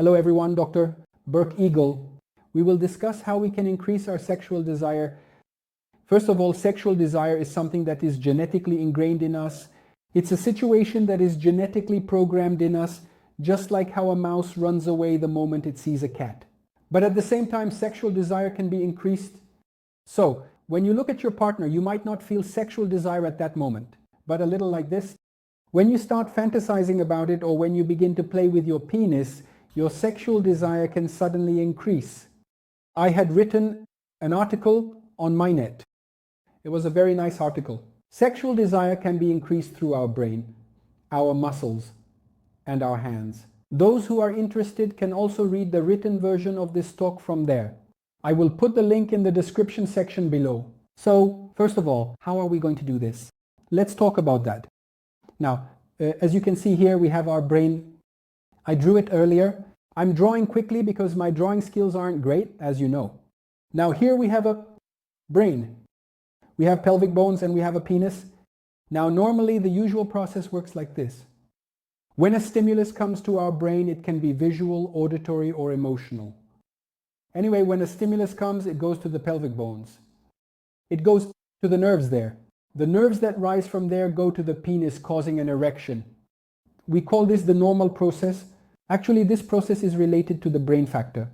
Hello everyone, Dr. Berk Eagle. We will discuss how we can increase our sexual desire. First of all, sexual desire is something that is genetically ingrained in us. It's a situation that is genetically programmed in us, just like how a mouse runs away the moment it sees a cat. But at the same time, sexual desire can be increased. So, when you look at your partner, you might not feel sexual desire at that moment, but a little like this. When you start fantasizing about it, or when you begin to play with your penis, your sexual desire can suddenly increase. I had written an article on my net. It was a very nice article. Sexual desire can be increased through our brain, our muscles, and our hands. Those who are interested can also read the written version of this talk from there. I will put the link in the description section below. So, first of all, how are we going to do this? Let's talk about that. Now, as you can see here, we have our brain. I drew it earlier. I'm drawing quickly because my drawing skills aren't great, as you know. Now here we have a brain. We have pelvic bones and we have a penis. Now normally the usual process works like this. When a stimulus comes to our brain, it can be visual, auditory, or emotional. Anyway, when a stimulus comes, it goes to the pelvic bones. It goes to the nerves there. The nerves that rise from there go to the penis, causing an erection. We call this the normal process. Actually, this process is related to the brain factor.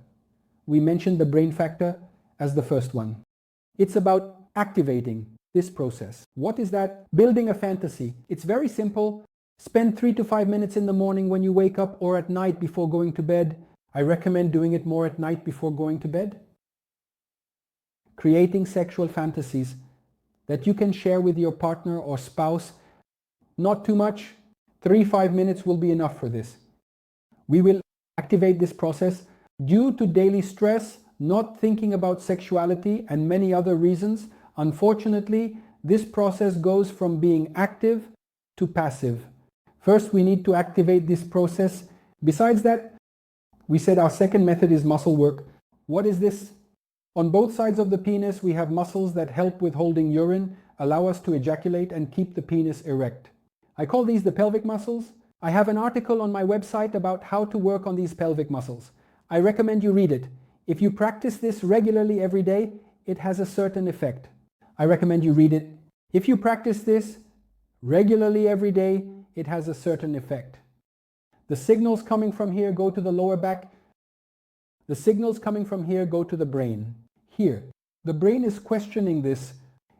We mentioned the brain factor as the first one. It's about activating this process. What is that? Building a fantasy. It's very simple. Spend 3 to 5 minutes in the morning when you wake up or at night before going to bed. I recommend doing it more at night before going to bed. Creating sexual fantasies that you can share with your partner or spouse. Not too much. 3-5 minutes will be enough for this. We will activate this process. Due to daily stress, not thinking about sexuality, and many other reasons, unfortunately, this process goes from being active to passive. First, we need to activate this process. Besides that, we said our second method is muscle work. What is this? On both sides of the penis, we have muscles that help with holding urine, allow us to ejaculate, and keep the penis erect. I call these the pelvic muscles. I have an article on my website about how to work on these pelvic muscles. I recommend you read it. If you practice this regularly every day, it has a certain effect. I recommend you read it. If you practice this regularly every day, it has a certain effect. The signals coming from here go to the lower back. The signals coming from here go to the brain. Here, the brain is questioning this.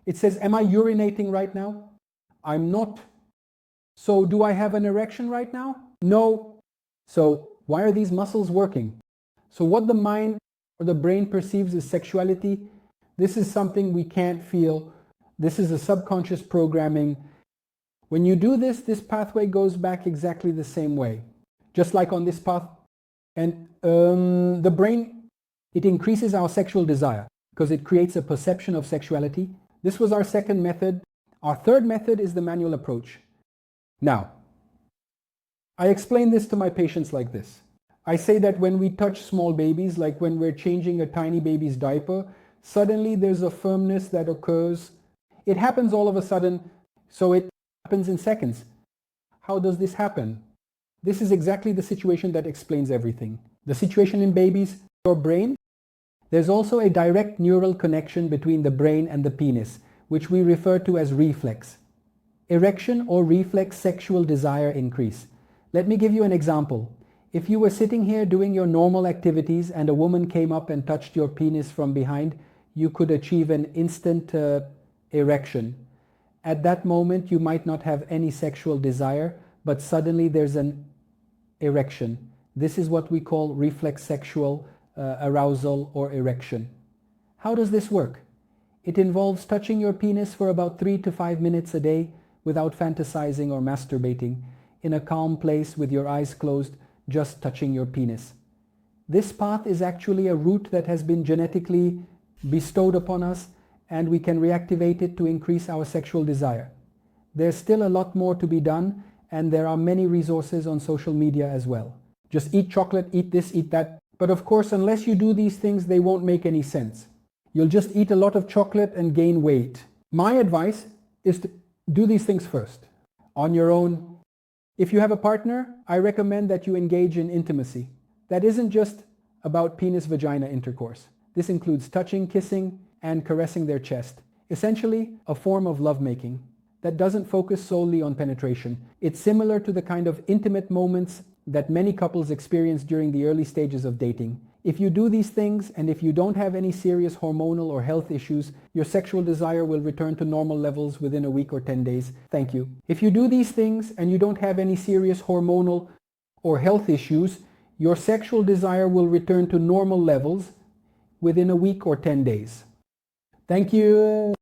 It says, am I urinating right now? I'm not. So do I have an erection right now? No. So why are these muscles working? So what the mind or the brain perceives as sexuality, this is something we can't feel. This is a subconscious programming. When you do this, this pathway goes back exactly the same way. Just like on this path. And the brain, it increases our sexual desire because it creates a perception of sexuality. This was our second method. Our third method is the manual approach. Now, I explain this to my patients like this. I say that when we touch small babies, like when we're changing a tiny baby's diaper, suddenly there's a firmness that occurs. It happens all of a sudden, so it happens in seconds. How does this happen? This is exactly the situation that explains everything. The situation in babies, your brain. There's also a direct neural connection between the brain and the penis, which we refer to as reflex. Erection or reflex sexual desire increase. Let me give you an example. If you were sitting here doing your normal activities and a woman came up and touched your penis from behind, you could achieve an instant erection. At that moment, you might not have any sexual desire, but suddenly there's an erection. This is what we call reflex sexual arousal or erection. How does this work? It involves touching your penis for about 3 to 5 minutes a day without fantasizing or masturbating, in a calm place with your eyes closed, just touching your penis. This path is actually a route that has been genetically bestowed upon us, and we can reactivate it to increase our sexual desire. There's still a lot more to be done, and there are many resources on social media as well. Just eat chocolate, eat this, eat that. But of course, unless you do these things, they won't make any sense. You'll just eat a lot of chocolate and gain weight. My advice is to do these things first, on your own. If you have a partner, I recommend that you engage in intimacy. that isn't just about penis-vagina intercourse. This includes touching, kissing, and caressing their chest. Essentially, a form of lovemaking that doesn't focus solely on penetration. It's similar to the kind of intimate moments that many couples experience during the early stages of dating. If you do these things, and if you don't have any serious hormonal or health issues, your sexual desire will return to normal levels within a week or 10 days. Thank you. If you do these things and you don't have any serious hormonal or health issues, your sexual desire will return to normal levels within a week or 10 days. Thank you.